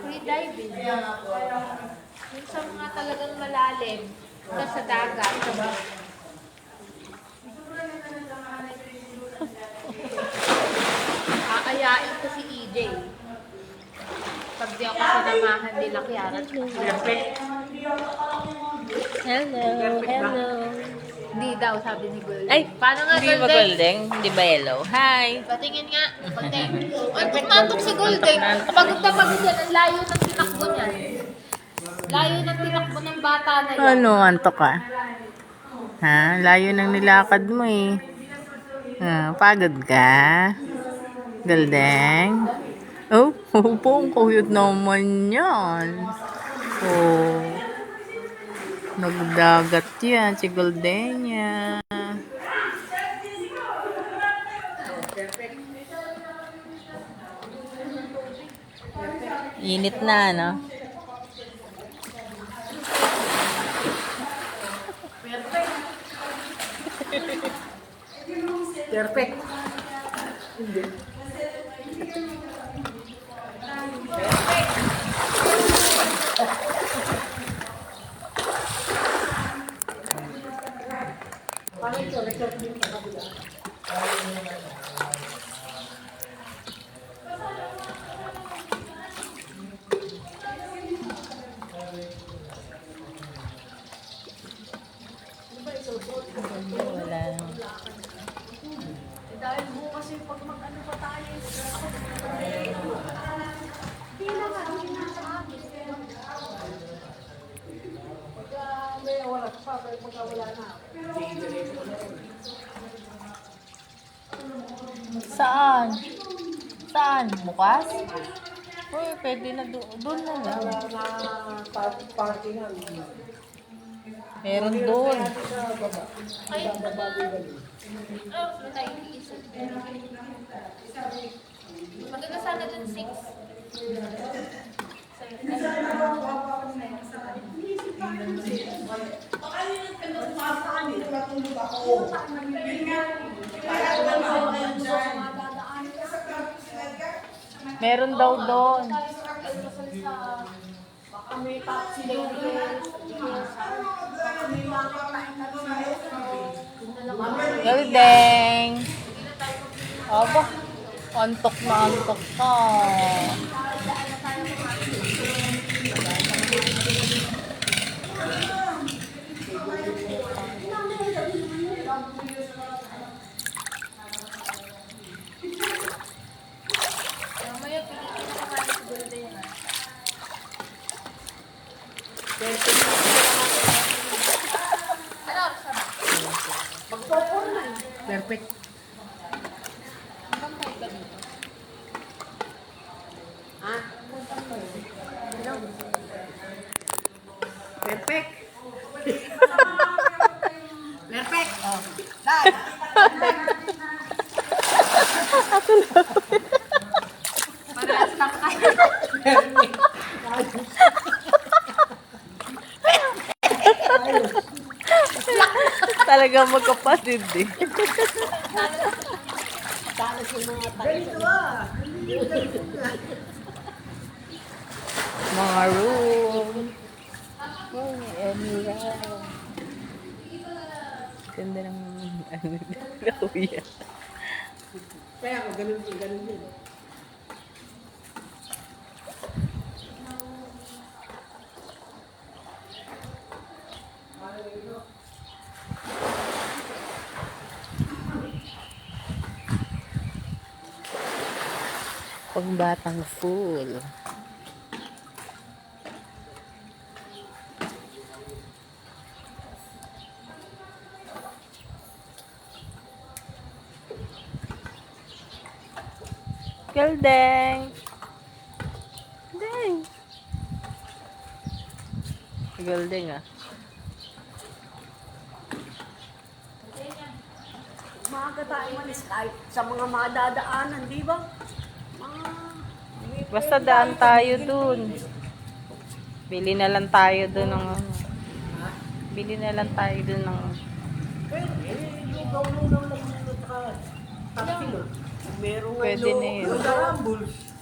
Free diving. Yung sa mga talagang malalim, sa dagat. Aayain ko si EJ. Pag di ako sinamahan nila Kiara. Hello, hello. Hindi daw, sabi ni Gold. Ay, paano nga hindi ba Golden? Hindi ba yellow? Hi! Patingin nga. Patingin. Ay, tumatok si Golden. Pagod na pagod yan. Ang layo ng tinakbo niya. Layo ng tinakbo ng bata na yan. Ano, antok ka? Ha? Layo nang nilakad mo eh. Pagod ka? Golden? Oh, ang kuyot naman yan. Oh. Nagdagat yan, si Goldenia. Init na, no? Perfect. Wala. Dahil bukas yung pag mag-ano pa tayo. May oras pa, pero pagka wala na. Saan? Saan? Bukas? Uy, pwede na doon na lang. Wala na party na. Meron doon. Ay, naiisip. Maganda sana dun 6. Meron daw doon. Baka may taxi daw. Goldeng! Aba, antok na antok ka. Mamaya pilitin na naman si Golden. Ano? Perfect. Hanggang tayo ba dito? Ha? Perfect. Perfect. Oh. Dad. Parehas lang kayo. Talaga magkapatid eh. Ganito ah. Mga room. Oh, Emira. Ganda ng ano na kuya. Kaya ako ganun din. Pangbatang full. Goldeng! Goldeng! Goldeng ah. Maaga tayo malis kahit sa mga madadaanan, di ba? Basta daan tayo dun. Bili na lang tayo doon ng ano. Bili na lang tayo doon ng Yung gawin lang at saka 10 kilo. Meron Pwede na yun. Yung Rumbles.